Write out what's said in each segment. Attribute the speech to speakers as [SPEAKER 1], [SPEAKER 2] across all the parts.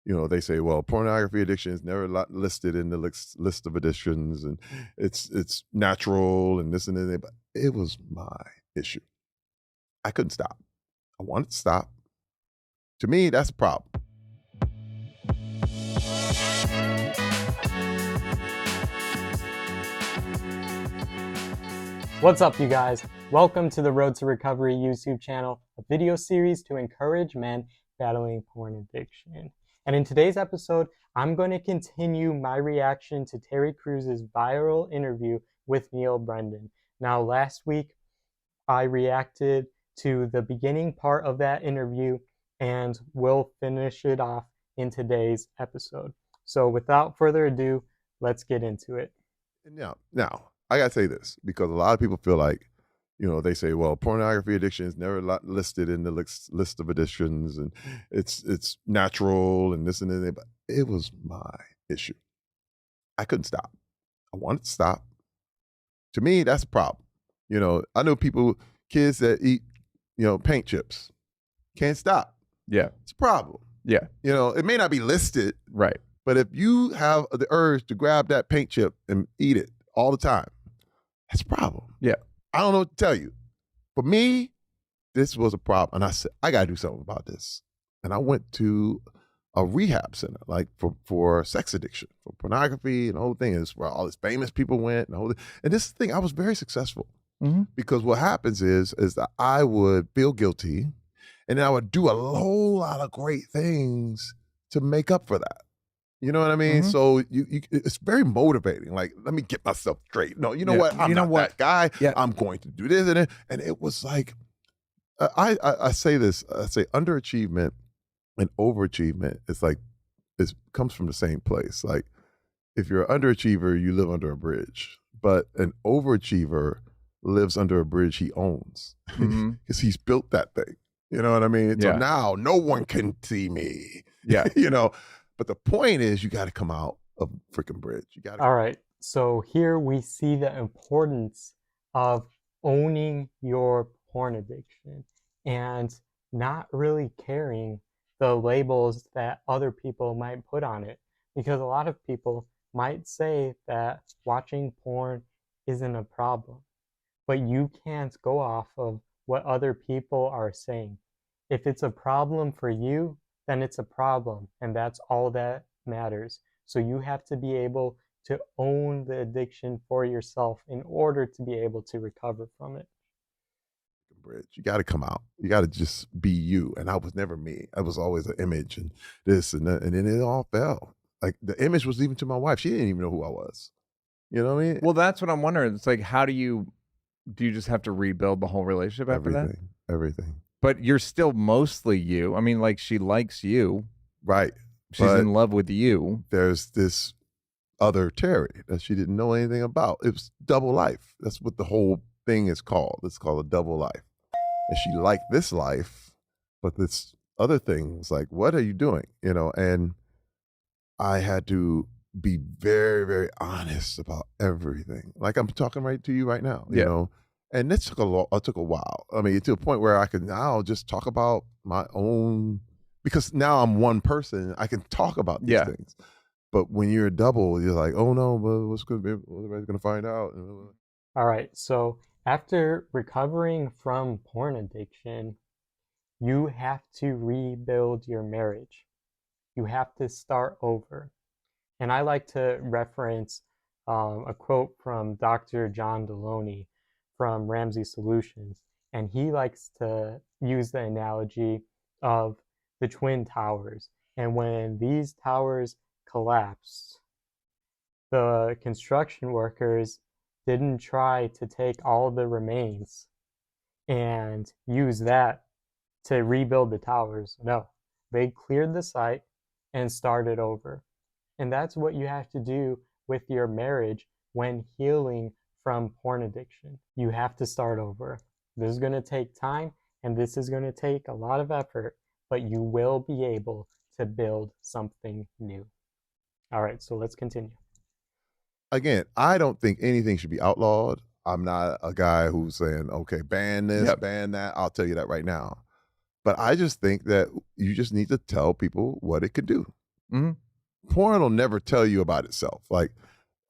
[SPEAKER 1] they say, well, pornography addiction is never listed in the list of addictions, and it's natural and this and that. But it was my issue. I couldn't stop. I wanted to stop. To me, that's a problem.
[SPEAKER 2] What's up, you guys? Welcome to the Road to Recovery YouTube channel, a video series to encourage men battling porn addiction. And in today's episode, I'm going to continue my reaction to Terry Crews's viral interview with Neal Brennan. Now, last week, I reacted to the beginning part of that interview, and we'll finish it off in today's episode. So without further ado, let's get into it.
[SPEAKER 1] Now, I gotta say this because a lot of people feel like, they say, well, pornography addiction is never listed in the list of addictions, and it's natural and this and that. But it was my issue. I couldn't stop. I wanted to stop. To me, that's a problem. I know kids that eat, paint chips, can't stop.
[SPEAKER 3] Yeah.
[SPEAKER 1] It's a problem.
[SPEAKER 3] Yeah.
[SPEAKER 1] It may not be listed.
[SPEAKER 3] Right.
[SPEAKER 1] But if you have the urge to grab that paint chip and eat it all the time, that's a problem.
[SPEAKER 3] Yeah. I
[SPEAKER 1] don't know what to tell you. For me, this was a problem. And I said, I got to do something about this. And I went to a rehab center, like for sex addiction, for pornography and the whole thing. Is where all these famous people went. And this thing, I was very successful.
[SPEAKER 3] Mm-hmm.
[SPEAKER 1] Because what happens is that I would feel guilty and then I would do a whole lot of great things to make up for that. You know what I mean? Mm-hmm. So it's very motivating. Like, let me get myself straight. No, what? I'm not that guy. Yeah. I'm going to do this. And it was like, I say this, I say underachievement and overachievement, it comes from the same place. Like, if you're an underachiever, you live under a bridge. But an overachiever lives under a bridge he owns. Because he's built that thing. You know what I mean? Yeah. So now no one can see me.
[SPEAKER 3] Yeah.
[SPEAKER 1] But the point is, you got to come out of freaking bridge. You got to.
[SPEAKER 2] All right. So here we see the importance of owning your porn addiction and not really caring the labels that other people might put on it. Because a lot of people might say that watching porn isn't a problem, but you can't go off of what other people are saying. If it's a problem for you, then it's a problem, and that's all that matters. So you have to be able to own the addiction for yourself in order to be able to recover from it.
[SPEAKER 1] Bridge. You got to come out. You got to just be you. And I was never me. I was always an image and this and that, and then it all fell. Like, the image was even to my wife. She didn't even know who I was. You know what I mean?
[SPEAKER 3] Well, that's what I'm wondering. It's like, how do you just have to rebuild the whole relationship after that?
[SPEAKER 1] Everything.
[SPEAKER 3] But you're still mostly you. I mean, like, she likes you.
[SPEAKER 1] Right.
[SPEAKER 3] She's in love with you.
[SPEAKER 1] There's this other Terry that she didn't know anything about. It was double life. That's what the whole thing is called. It's called a double life. And she liked this life, but this other thing was like, what are you doing? And I had to be very, very honest about everything. Like, I'm talking right to you right now, you know? And this took a while. I mean, to a point where I could now just talk about my own, because now I'm one person. I can talk about these things. But when you're a double, you're like, oh no, well, what's going to be? Everybody's going to find out.
[SPEAKER 2] All right. So after recovering from porn addiction, you have to rebuild your marriage. You have to start over. And I like to reference a quote from Dr. John Deloney from Ramsey Solutions, and he likes to use the analogy of the Twin Towers. And when these towers collapsed, the construction workers didn't try to take all the remains and use that to rebuild the towers. No, they cleared the site and started over. And that's what you have to do with your marriage when healing from porn addiction. You have to start over. This is going to take time, and this is going to take a lot of effort, but you will be able to build something new. All right, so let's continue.
[SPEAKER 1] Again, I don't think anything should be outlawed. I'm not a guy who's saying, okay, ban this, ban that. I'll tell you that right now. But I just think that you just need to tell people what it could do.
[SPEAKER 3] Mm-hmm.
[SPEAKER 1] Porn will never tell you about itself. Like,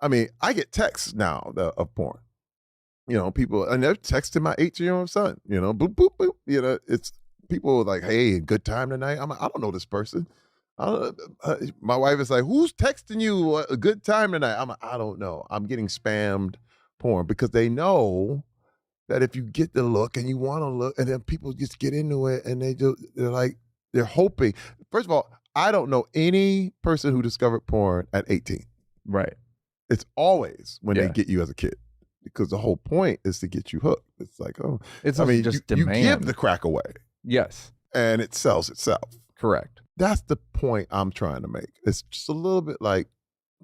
[SPEAKER 1] I mean, I get texts now of porn. You know, people, and they're texting my 18-year-old son, you know, boop, boop, boop. You know, it's people like, hey, good time tonight. I'm like, I don't know this person. My wife is like, who's texting you a good time tonight? I'm like, I don't know. I'm getting spammed porn because they know that if you get the look and you want to look, and then people just get into it and they're hoping. First of all, I don't know any person who discovered porn at 18.
[SPEAKER 3] Right.
[SPEAKER 1] It's always when they
[SPEAKER 3] Yeah.
[SPEAKER 1] get you as a kid, because the whole point is to get you hooked. It's like, oh,
[SPEAKER 3] It's
[SPEAKER 1] I
[SPEAKER 3] also
[SPEAKER 1] mean,
[SPEAKER 3] just
[SPEAKER 1] you
[SPEAKER 3] demand.
[SPEAKER 1] give the crack away
[SPEAKER 3] Yes.
[SPEAKER 1] and it sells itself.
[SPEAKER 3] Correct.
[SPEAKER 1] That's the point I'm trying to make. It's just a little bit like,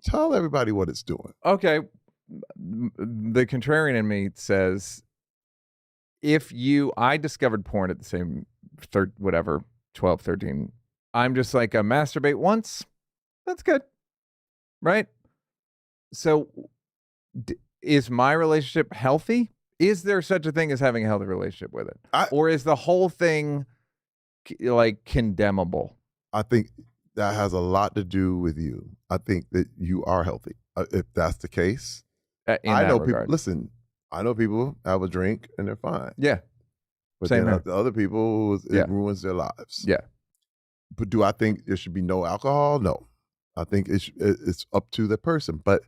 [SPEAKER 1] tell everybody what it's doing.
[SPEAKER 3] Okay. The contrarian in me says, I discovered porn at the same 12, 13. I'm just like, a masturbate once. That's good. Right? So is my relationship healthy? Is there such a thing as having a healthy relationship with it? Or is the whole thing like condemnable?
[SPEAKER 1] I think that has a lot to do with you. I think that you are healthy. If that's the case, I know people. Listen, I know people have a drink and they're fine.
[SPEAKER 3] Yeah,
[SPEAKER 1] but
[SPEAKER 3] same
[SPEAKER 1] then
[SPEAKER 3] here.
[SPEAKER 1] The other people, it ruins their lives.
[SPEAKER 3] Yeah.
[SPEAKER 1] But do I think there should be no alcohol? No, I think it's up to the person. But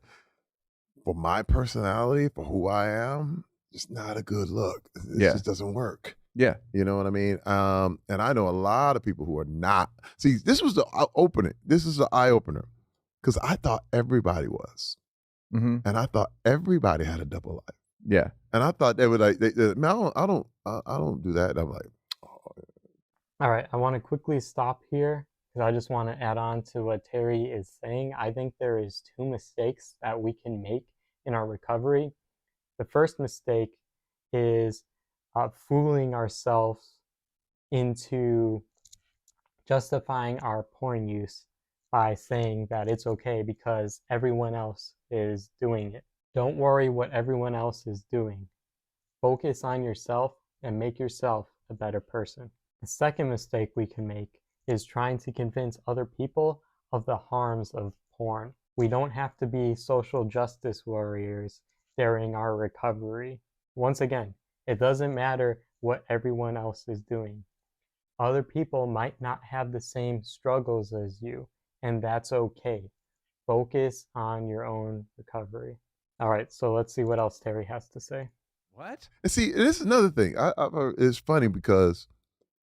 [SPEAKER 1] for my personality, for who I am, it's not a good look. It just doesn't work.
[SPEAKER 3] Yeah.
[SPEAKER 1] You know what I mean? And I know a lot of people who are not. See, this was the opening. This is the eye opener, because I thought everybody was.
[SPEAKER 3] Mm-hmm.
[SPEAKER 1] And I thought everybody had a double life.
[SPEAKER 3] Yeah.
[SPEAKER 1] And I thought they would like, man, I don't do that. And I'm like, oh.
[SPEAKER 2] All right. I want to quickly stop here because I just want to add on to what Terry is saying. I think there is 2 mistakes that we can make in our recovery. The first mistake is fooling ourselves into justifying our porn use by saying that it's okay because everyone else is doing it. Don't worry what everyone else is doing. Focus on yourself and make yourself a better person. The second mistake we can make is trying to convince other people of the harms of porn. We don't have to be social justice warriors during our recovery. Once again, it doesn't matter what everyone else is doing. Other people might not have the same struggles as you, and that's okay. Focus on your own recovery. All right, so let's see what else Terry has to say.
[SPEAKER 3] What?
[SPEAKER 1] And see, this is another thing. It's funny because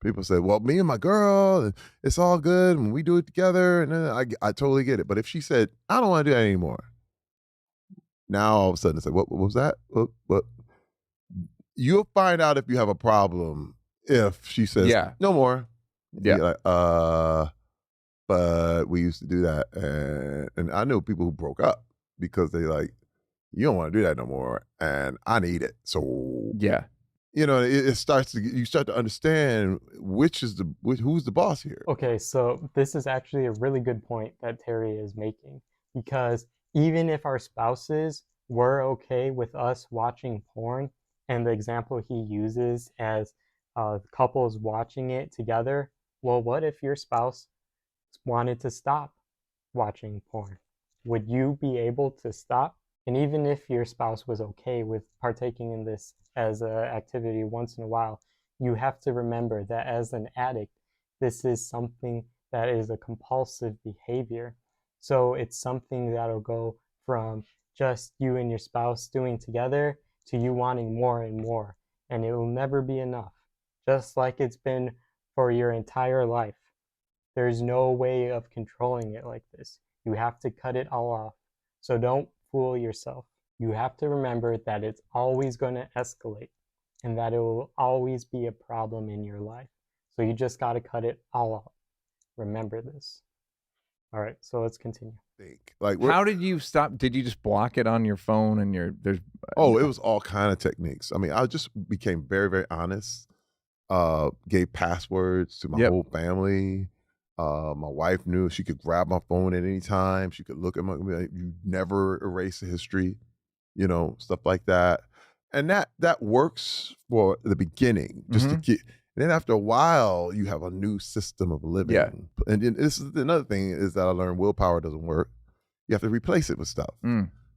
[SPEAKER 1] people say, well, me and my girl, it's all good and we do it together. And then I totally get it. But if she said, I don't want to do that anymore. Now all of a sudden it's like, what was that? What? You'll find out if you have a problem if she says, no more.
[SPEAKER 3] Yeah.
[SPEAKER 1] You're like, but we used to do that. And I know people who broke up because they like, you don't want to do that no more. And I need it. So
[SPEAKER 3] yeah.
[SPEAKER 1] You know, you start to understand who's the boss here.
[SPEAKER 2] Okay, so this is actually a really good point that Terry is making, because even if our spouses were okay with us watching porn, and the example he uses as couples watching it together, well, what if your spouse wanted to stop watching porn? Would you be able to stop? And even if your spouse was okay with partaking in this as an activity once in a while, you have to remember that as an addict, this is something that is a compulsive behavior. So it's something that'll go from just you and your spouse doing together to you wanting more and more. And it will never be enough, just like it's been for your entire life. There's no way of controlling it like this. You have to cut it all off. So don't fool yourself. You have to remember that it's always going to escalate and that it will always be a problem in your life. So you just got to cut it all out. Remember this. All right, so let's continue.
[SPEAKER 3] How did you stop? Did you just block it on your phone and it
[SPEAKER 1] was all kind of techniques. I mean, I just became very, very honest. Gave passwords to my whole family. My wife knew she could grab my phone at any time. She could look at you never erase the history, you know, stuff like that. And that works for the beginning, just to get. And then after a while, you have a new system of living.
[SPEAKER 3] Yeah.
[SPEAKER 1] And then this is another thing is that I learned willpower doesn't work. You have to replace it with stuff.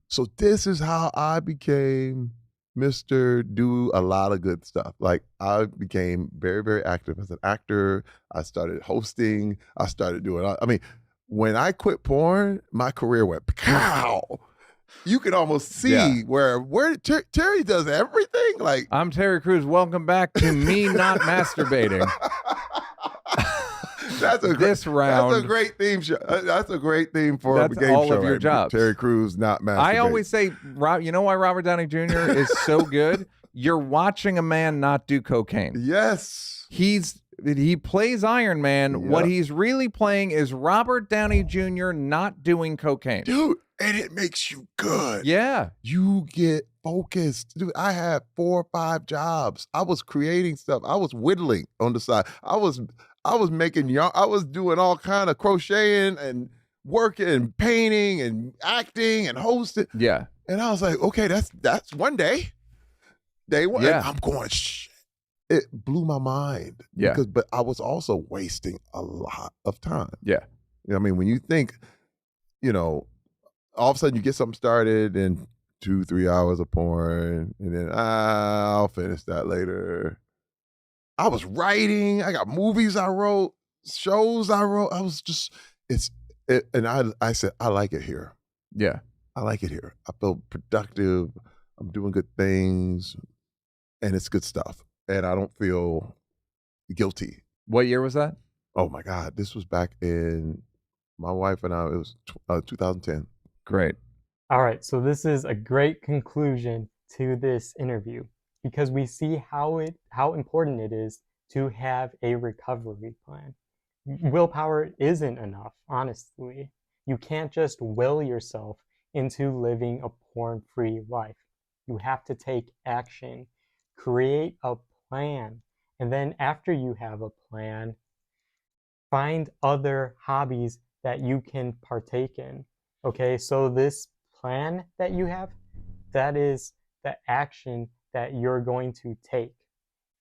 [SPEAKER 1] So this is how I became Mr. Do a lot of good stuff. Like I became very, very active as an actor. I started hosting. I started doing, I mean, when I quit porn, my career went pow. You can almost see where Terry does everything. Like
[SPEAKER 3] I'm Terry Crews. Welcome back to me not masturbating.
[SPEAKER 1] That's a great theme show. That's a great theme for a game
[SPEAKER 3] all
[SPEAKER 1] show.
[SPEAKER 3] Of your jobs.
[SPEAKER 1] Terry Crews not masturbating.
[SPEAKER 3] I always say, you know why Robert Downey Jr. is so good? You're watching a man not do cocaine.
[SPEAKER 1] Yes.
[SPEAKER 3] He plays Iron Man. Yep. What he's really playing is Robert Downey Jr. not doing cocaine.
[SPEAKER 1] Dude, and it makes you good.
[SPEAKER 3] Yeah.
[SPEAKER 1] You get focused. Dude, I had 4 or 5 jobs. I was creating stuff. I was whittling on the side. I was making yarn. I was doing all kind of crocheting and working and painting and acting and hosting.
[SPEAKER 3] Yeah.
[SPEAKER 1] And I was like, okay, that's one day. Day one.
[SPEAKER 3] Yeah.
[SPEAKER 1] And I'm going, shit. It blew my mind.
[SPEAKER 3] Yeah.
[SPEAKER 1] But I was also wasting a lot of time.
[SPEAKER 3] Yeah.
[SPEAKER 1] You know what I mean? When you think, all of a sudden you get something started and 2-3 hours of porn, and then I'll finish that later. I was writing. I got movies I wrote, shows I wrote. I was just, and I said, I like it here.
[SPEAKER 3] Yeah.
[SPEAKER 1] I like it here. I feel productive. I'm doing good things, and it's good stuff. And I don't feel guilty.
[SPEAKER 3] What year was that?
[SPEAKER 1] Oh my God. This was back in, my wife and I, it was 2010.
[SPEAKER 3] Great.
[SPEAKER 2] All right. So this is a great conclusion to this interview because we see how important it is to have a recovery plan. Willpower isn't enough, honestly. You can't just will yourself into living a porn-free life. You have to take action, create a plan, and then after you have a plan, find other hobbies that you can partake in. Okay, so this plan that you have, that is the action that you're going to take.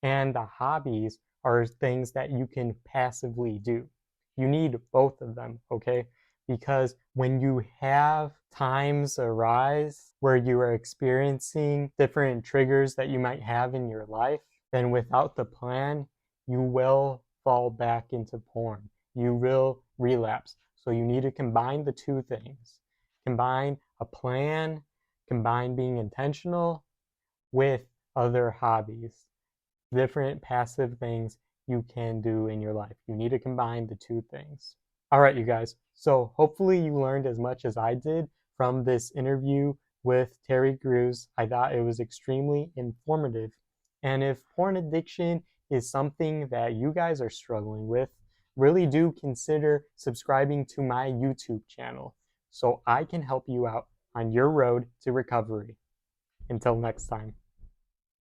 [SPEAKER 2] And the hobbies are things that you can passively do. You need both of them, okay? Because when you have times arise where you are experiencing different triggers that you might have in your life, then without the plan, you will fall back into porn. You will relapse. So you need to combine the two things. Combine a plan, combine being intentional with other hobbies, different passive things you can do in your life. You need to combine the two things. All right, you guys. So hopefully you learned as much as I did from this interview with Terry Crews. I thought it was extremely informative. And if porn addiction is something that you guys are struggling with, really do consider subscribing to my YouTube channel so I can help you out on your road to recovery. Until next time.